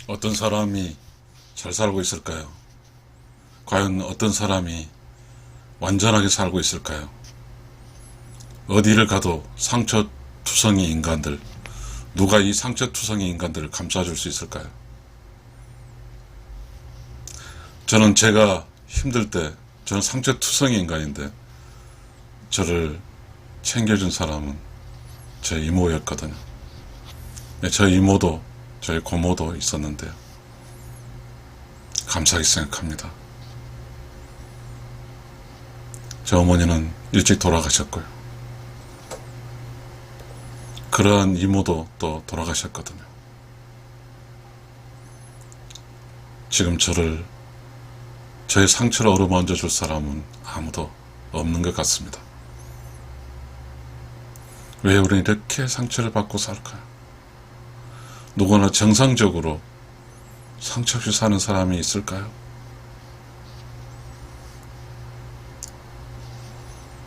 어떤 사람이 잘 살고 있을까요? 과연 어떤 사람이 완전하게 살고 있을까요? 어디를 가도 상처투성이 인간들, 누가 이 상처투성이 인간들을 감싸줄 수 있을까요? 저는 제가 힘들 때, 저는 상처투성이 인간인데 저를 챙겨준 사람은 제 이모였거든요. 저희 이모도 저희 고모도 있었는데요. 감사하게 생각합니다. 제 어머니는 일찍 돌아가셨고요. 그러한 이모도 또 돌아가셨거든요. 지금 저의 상처를 어루만져 줄 사람은 아무도 없는 것 같습니다. 왜 우리는 이렇게 상처를 받고 살까요? 누구나 정상적으로 상처 없이 사는 사람이 있을까요?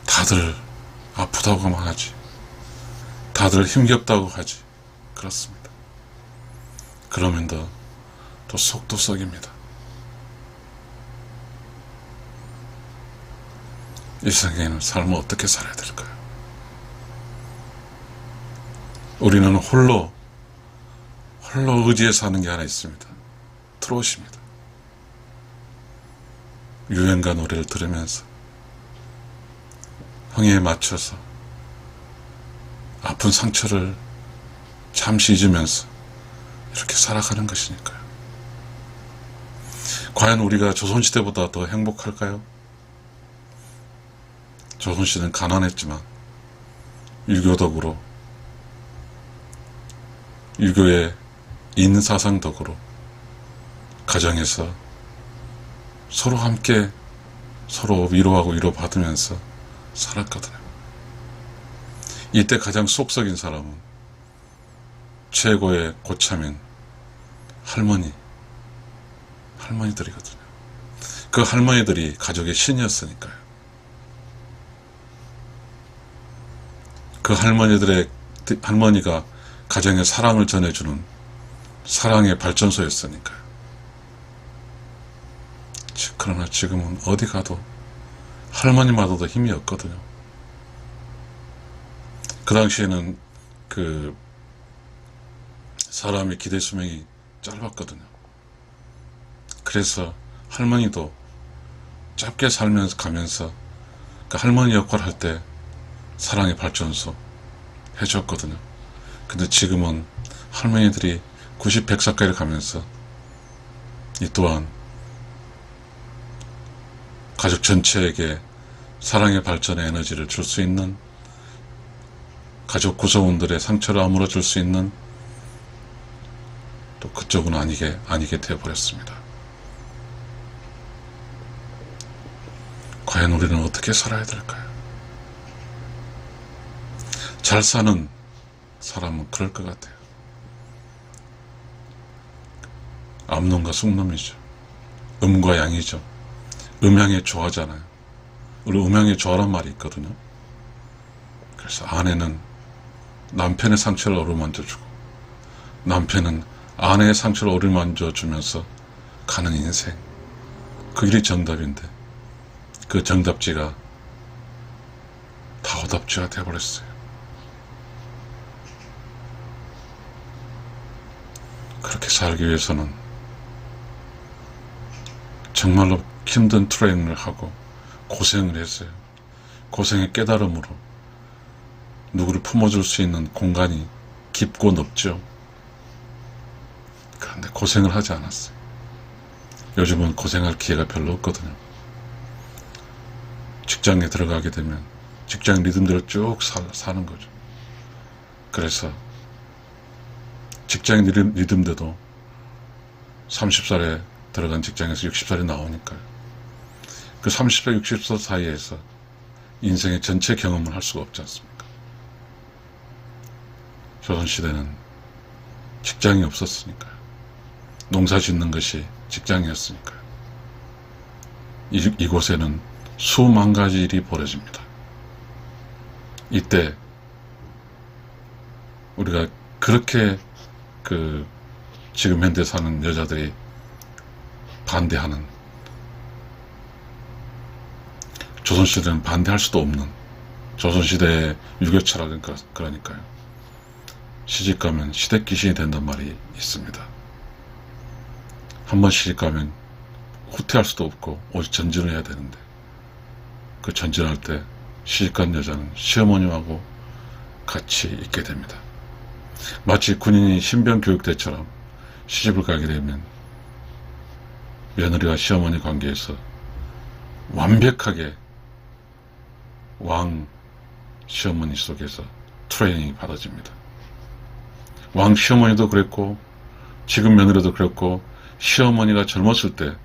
다들 아프다고만 하지. 다들 힘겹다고 하지. 그렇습니다. 그러면 또 속도 썩입니다. 이 세상에는 삶을 어떻게 살아야 될까요? 우리는 홀로 의지해 사는 게 하나 있습니다. 트롯입니다. 유행가 노래를 들으면서 흥에 맞춰서 아픈 상처를 잠시 잊으면서 이렇게 살아가는 것이니까요. 과연 우리가 조선시대보다 더 행복할까요? 조선시대는 가난했지만 유교덕으로, 유교의 인사상덕으로 가정에서 서로 함께 서로 위로하고 위로받으면서 살았거든요. 이때 가장 속썩인 사람은 최고의 고참인 할머니들이거든요. 그 할머니들이 가족의 신이었으니까요. 그 할머니가 가정의 사랑을 전해주는 사랑의 발전소였으니까요. 그러나 지금은 어디 가도 할머니마저도 힘이 없거든요. 그 당시에는 사람의 기대 수명이 짧았거든요. 그래서 할머니도 짧게 살면서 가면서 그 할머니 역할을 할 때 사랑의 발전소 해줬거든요. 근데 지금은 할머니들이 90, 100살까지 가면서 이 또한 가족 전체에게 사랑의 발전의 에너지를 줄 수 있는, 가족 구성원들의 상처를 아물어 줄 수 있는 또 그쪽은 아니게 되어버렸습니다. 과연 우리는 어떻게 살아야 될까요? 잘 사는 사람은 그럴 것 같아요. 암놈과 숙놈이죠. 음과 양이죠. 음양의 조화잖아요. 우리 음양의 조화란 말이 있거든요. 그래서 아내는 남편의 상처를 어루만져주고 남편은 아내의 상처를 어루만져주면서 가는 인생. 그 길이 정답인데 그 정답지가 다 오답지가 되어버렸어요. 그렇게 살기 위해서는 정말로 힘든 트레이닝을 하고 고생을 했어요. 고생의 깨달음으로 누구를 품어줄 수 있는 공간이 깊고 넓죠. 그런데 고생을 하지 않았어요. 요즘은 고생할 기회가 별로 없거든요. 직장에 들어가게 되면 직장 리듬대로 쭉 사는 거죠. 그래서 직장 리듬대도 30살에 들어간 직장에서 60살이 나오니까요. 그 30살, 60살 사이에서 인생의 전체 경험을 할 수가 없지 않습니까? 조선시대는 직장이 없었으니까요. 농사 짓는 것이 직장이었으니까요. 이곳에는 수만 가지 일이 벌어집니다. 이때 우리가 그렇게 지금 현대 사는 여자들이 반대하는, 조선시대는 반대할 수도 없는 조선시대의 유교철학, 그러니까요. 시집가면 시댁귀신이 된단 말이 있습니다. 한번 시집가면 후퇴할 수도 없고 오직 전진을 해야 되는데, 그 전진할 때 시집간 여자는 시어머니하고 같이 있게 됩니다. 마치 군인이 신병교육대처럼 시집을 가게 되면 며느리와 시어머니 관계에서 완벽하게 왕 시어머니 속에서 트레이닝이 받아집니다. 왕 시어머니도 그랬고, 지금 며느리도 그랬고, 시어머니가 젊었을 때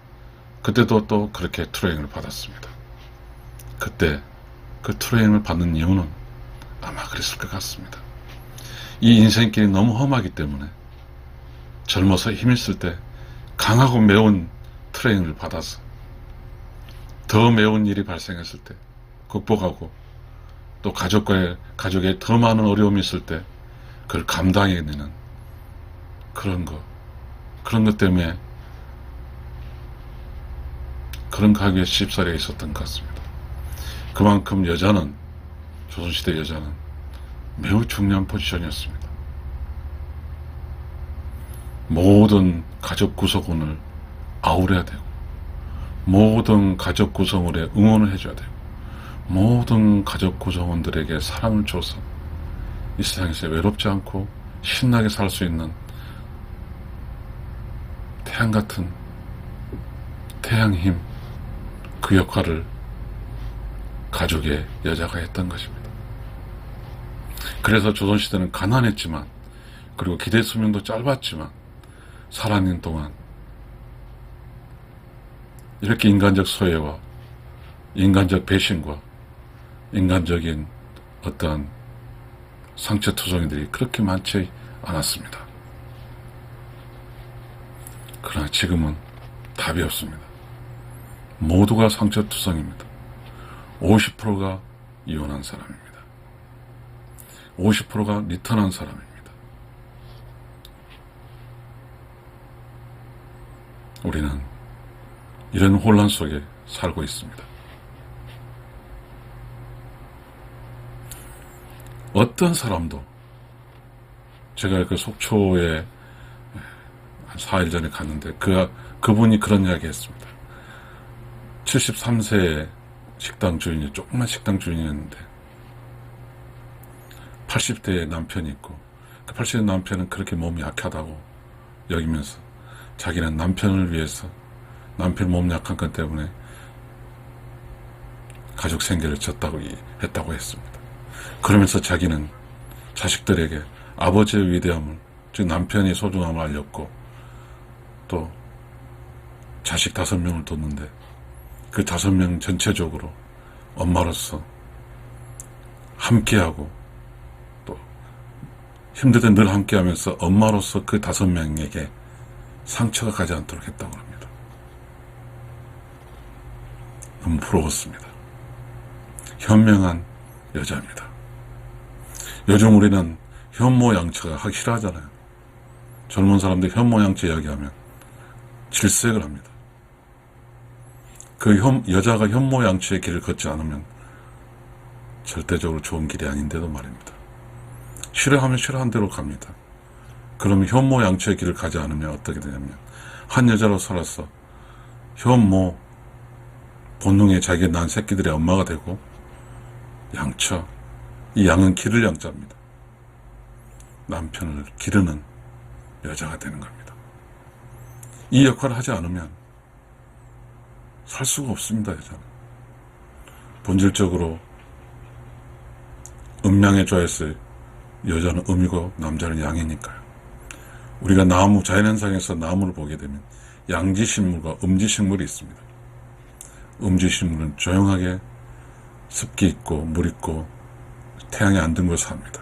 그때도 또 그렇게 트레이닝을 받았습니다. 그때 그 트레이닝을 받는 이유는 아마 그랬을 것 같습니다. 이 인생길이 너무 험하기 때문에 젊어서 힘있을 때 강하고 매운 트레이닝을 받아서 더 매운 일이 발생했을 때 극복하고, 또 가족에 더 많은 어려움이 있을 때 그걸 감당해내는 그런 것 때문에 그런 가게에 시집살이가 있었던 것 같습니다. 그만큼 여자는, 조선시대 여자는 매우 중요한 포지션이었습니다. 모든 가족 구성원을 아우려야 되고, 모든 가족 구성원에 응원을 해줘야 되고, 모든 가족 구성원들에게 사랑을 줘서 이 세상에서 외롭지 않고 신나게 살 수 있는 태양 같은 태양힘, 그 역할을 가족의 여자가 했던 것입니다. 그래서 조선시대는 가난했지만, 그리고 기대 수명도 짧았지만, 살아있는 동안 이렇게 인간적 소외와 인간적 배신과 인간적인 어떠한 상처투성이들이 그렇게 많지 않았습니다. 그러나 지금은 답이 없습니다. 모두가 상처투성입니다. 50%가 이혼한 사람입니다. 50%가 리턴한 사람입니다. 우리는 이런 혼란 속에 살고 있습니다. 어떤 사람도, 제가 그 속초에 한 4일 전에 갔는데 그분이 그런 이야기 했습니다. 73세의 식당 주인이, 조그만 식당 주인이었는데 80대의 남편이 있고, 그 80대 남편은 그렇게 몸이 약하다고 여기면서 자기는 남편을 위해서, 남편 몸 약한 것 때문에 가족 생계를 했다고 했습니다. 그러면서 자기는 자식들에게 아버지의 위대함을, 즉 남편의 소중함을 알렸고, 또 자식 5명을 뒀는데 그 5명 전체적으로 엄마로서 함께하고, 또 힘들 때 늘 함께하면서 엄마로서 그 5명에게 상처가 가지 않도록 했다고 합니다. 너무 부러웠습니다. 현명한 여자입니다. 요즘 우리는 현모양처가 하기 싫어하잖아요. 젊은 사람들 현모양처 이야기하면 질색을 합니다. 그 여자가 현모양처의 길을 걷지 않으면 절대적으로 좋은 길이 아닌데도 말입니다. 싫어하면 싫어한 대로 갑니다. 그러면 현모양처의 길을 가지 않으면 어떻게 되냐면, 한 여자로 살아서 현모, 본능에 자기가 낳은 새끼들의 엄마가 되고, 양처, 이 양은 기를 양자입니다. 남편을 기르는 여자가 되는 겁니다. 이 역할을 하지 않으면 살 수가 없습니다. 여자는 본질적으로 음양에 좋아해서 여자는 음이고 남자는 양이니까요. 우리가 자연현상에서 나무를 보게 되면 양지식물과 음지식물이 있습니다. 음지식물은 조용하게 습기 있고 물 있고 태양에 안 든 곳을 삽니다.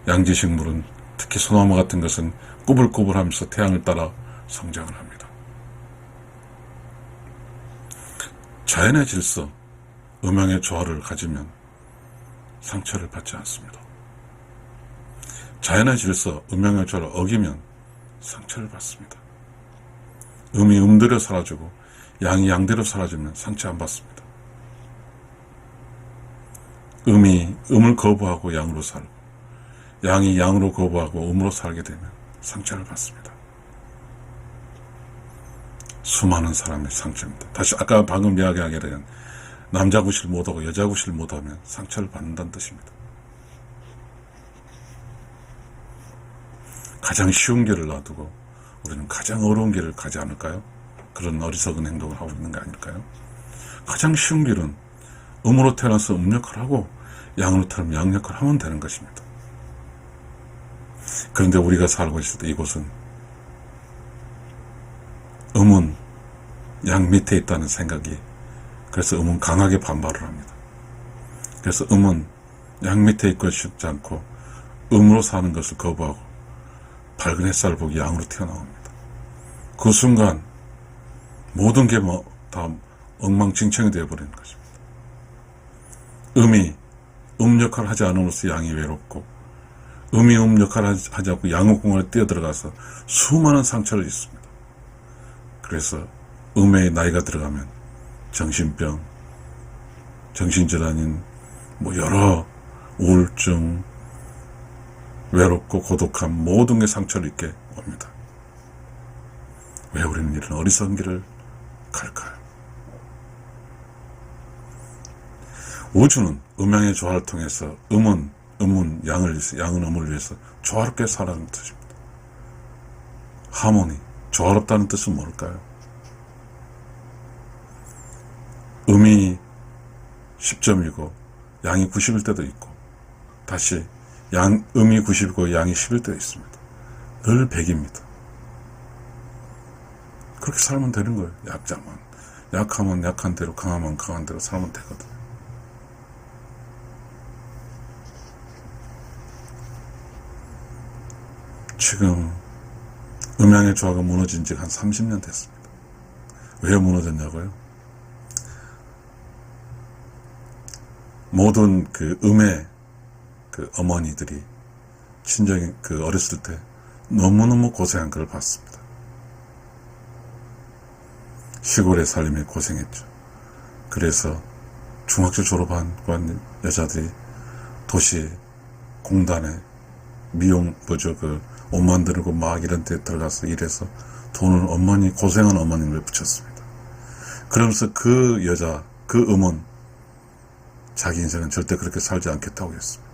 양지식물은, 특히 소나무 같은 것은 꾸불꾸불하면서 태양을 따라 성장을 합니다. 자연의 질서, 음양의 조화를 가지면 상처를 받지 않습니다. 자연의 질서, 음양의 조화를 어기면 상처를 받습니다. 음이 음대로 살아주고 양이 양대로 살아주면 상처 안 받습니다. 음이 음을 거부하고 양으로 살고 양이 양으로 거부하고 음으로 살게 되면 상처를 받습니다. 수많은 사람의 상처입니다. 다시 아까 방금 이야기하게 된 남자 구실 못하고 여자 구실 못하면 상처를 받는다는 뜻입니다. 가장 쉬운 길을 놔두고 우리는 가장 어려운 길을 가지 않을까요? 그런 어리석은 행동을 하고 있는 게 아닐까요? 가장 쉬운 길은 음으로 태어나서 음 역할을 하고 양으로 태어나면 양 역할을 하면 되는 것입니다. 그런데 우리가 살고 있을 때 이곳은 음은 양 밑에 있다는 생각이, 그래서 음은 강하게 반발을 합니다. 그래서 음은 양 밑에 있고 싶지 않고 음으로 사는 것을 거부하고 밝은 햇살을 보기 양으로 튀어나옵니다. 그 순간 모든 게 다 엉망진창이 되어버리는 것입니다. 음이 음 역할을 하지 않음으로써 양이 외롭고, 음이 음 역할을 하지 않고 양의 공간에 뛰어들어가서 수많은 상처를 입습니다. 그래서 음의 나이가 들어가면 정신병, 정신질환인 여러 우울증, 외롭고 고독함, 모든 게 상처를 입게 옵니다. 왜 우리는 이런 어리석은 길을 갈까요? 우주는 음양의 조화를 통해서 음은 양을 위해서, 양은 음을 위해서 조화롭게 살아가는 뜻입니다. 하모니, 조화롭다는 뜻은 뭘까요? 음이 10점이고 양이 90일 때도 있고, 다시 음이 90이고 양이 10일 때도 있습니다. 늘 100입니다. 그렇게 살면 되는 거예요. 약하면 약한 대로, 강하면 강한 대로 살면 되거든요. 지금 음양의 조화가 무너진 지 한 30년 됐습니다. 왜 무너졌냐고요? 모든 음의 어머니들이 친정에 어렸을 때 너무너무 고생한 걸 봤습니다. 시골에 살림에 고생했죠. 그래서 중학교 졸업한 여자들이 도시 공단에 옷 만들고 막 이런 데 들어가서 일해서 돈을 고생한 어머님을 붙였습니다. 그러면서 그 여자, 그 음은 자기 인생은 절대 그렇게 살지 않겠다고 했습니다.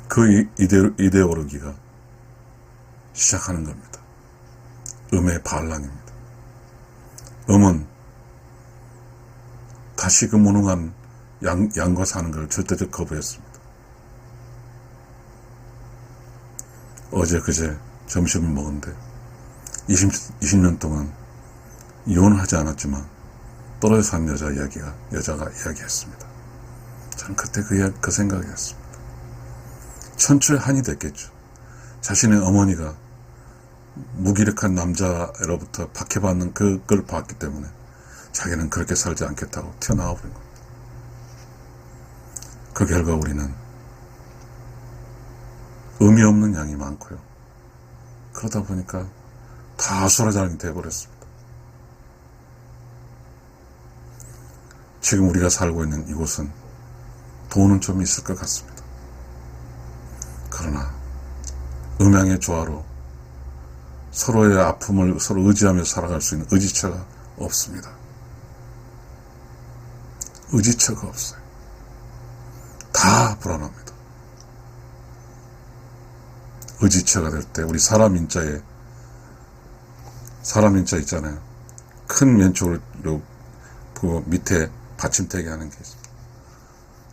그 이데올로기가 시작하는 겁니다. 음의 반란입니다. 음은 다시 그 무능한 양과 사는 걸 절대적 거부했습니다. 어제 그제 점심을 먹었는데 20년 동안 이혼을 하지 않았지만 떨어져 산 여자가 이야기했습니다. 저는 그때 그 생각이 했습니다. 천추의 한이 됐겠죠. 자신의 어머니가 무기력한 남자로부터 박해받는 그걸 봤기 때문에 자기는 그렇게 살지 않겠다고 튀어나와 버린 겁니다. 그 결과 우리는 의미 없는 양이 많고요. 그러다 보니까 다 아수라장이 되어버렸습니다. 지금 우리가 살고 있는 이곳은 돈은 좀 있을 것 같습니다. 그러나 음양의 조화로 서로의 아픔을 서로 의지하며 살아갈 수 있는 의지처가 없습니다. 의지처가 없어요. 다 불안합니다. 의지처가 될 때 우리 사람 인자 있잖아요. 큰 왼쪽으로 그 밑에 받침대게 하는 게 있습니다.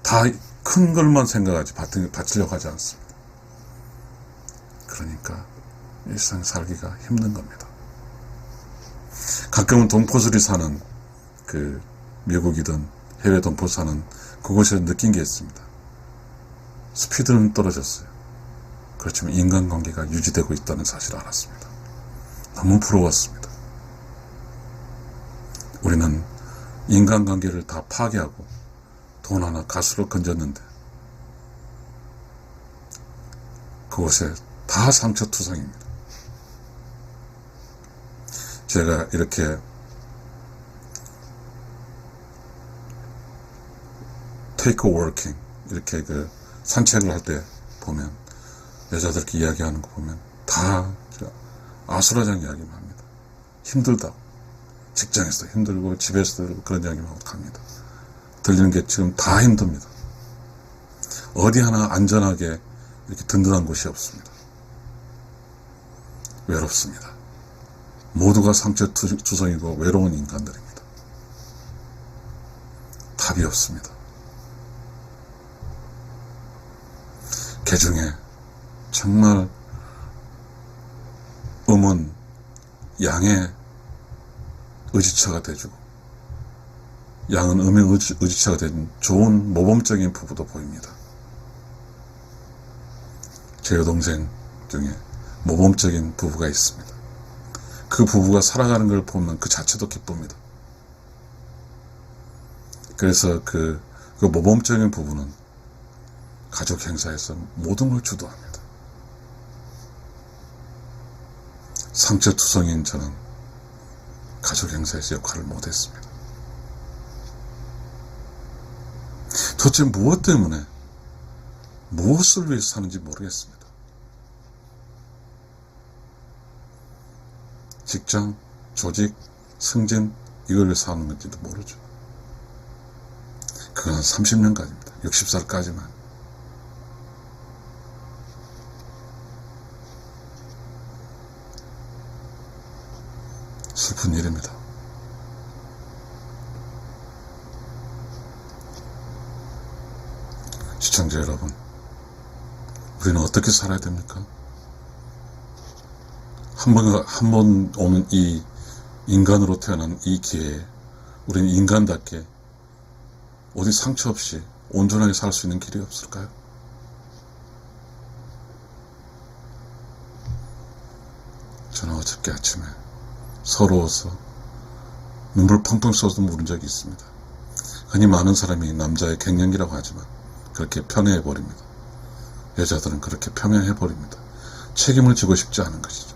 다 큰 걸만 생각하지 받치려고 하지 않습니다. 그러니까 일상 살기가 힘든 겁니다. 가끔은 동포들이 사는 미국이든 해외 동포 사는 그곳에서 느낀 게 있습니다. 스피드는 떨어졌어요. 그렇지만 인간관계가 유지되고 있다는 사실을 알았습니다. 너무 부러웠습니다. 우리는 인간관계를 다 파괴하고 돈 하나 가수로 건졌는데 그곳에 다 상처투성입니다. 제가 이렇게 테이크 워킹 이렇게 그 산책을 할 때 보면 여자들끼리 이야기하는 거 보면 다 아수라장 이야기만 합니다. 힘들다고, 직장에서 힘들고 집에서도 그러고 그런 이야기만 하고 갑니다. 들리는 게 지금 다 힘듭니다. 어디 하나 안전하게 이렇게 든든한 곳이 없습니다. 외롭습니다. 모두가 상처투성이고 외로운 인간들입니다. 답이 없습니다. 그 중에 정말 음은 양의 의지처가 돼주고 양은 음의 의지처가 된 좋은 모범적인 부부도 보입니다. 제 여동생 중에 모범적인 부부가 있습니다. 그 부부가 살아가는 걸 보면 그 자체도 기쁩니다. 그래서 그 모범적인 부부는 가족 행사에서 모든 걸 주도합니다. 상처투성인 저는 가족 행사에서 역할을 못했습니다. 도대체 무엇 때문에, 무엇을 위해서 사는지 모르겠습니다. 직장, 조직, 승진, 이걸 위해서 사는 건지도 모르죠. 그건 30년까지입니다. 60살까지만. 슬픈 일입니다. 시청자 여러분, 우리는 어떻게 살아야 됩니까? 한 번 오는 이 인간으로 태어난 이 기회에 우리는 인간답게 어디 상처 없이 온전하게 살 수 있는 길이 없을까요? 저는 어저께 아침에 서러워서 눈물 펑펑 쏟아서 울은 적이 있습니다. 흔히 많은 사람이 남자의 갱년기라고 하지만 그렇게 편애해버립니다. 여자들은 그렇게 편애해버립니다. 책임을 지고 싶지 않은 것이죠.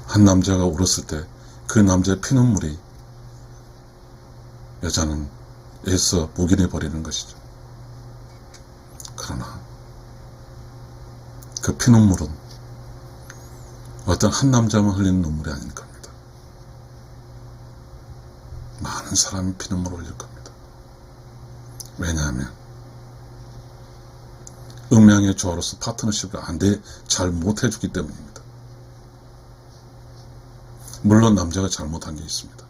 한 남자가 울었을 때 그 남자의 피눈물이 여자는 애써 묵인해버리는 것이죠. 그러나 그 피눈물은 어떤 한 남자만 흘리는 눈물이 아닐 겁니다. 많은 사람이 피눈물을 흘릴 겁니다. 왜냐하면 음양의 조화로서 파트너십을 잘 못해주기 때문입니다. 물론 남자가 잘못한 게 있습니다.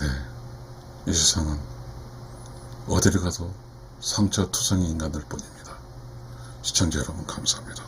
네, 이 세상은 어디를 가도 상처투성이 인간들 뿐입니다. 시청자 여러분 감사합니다.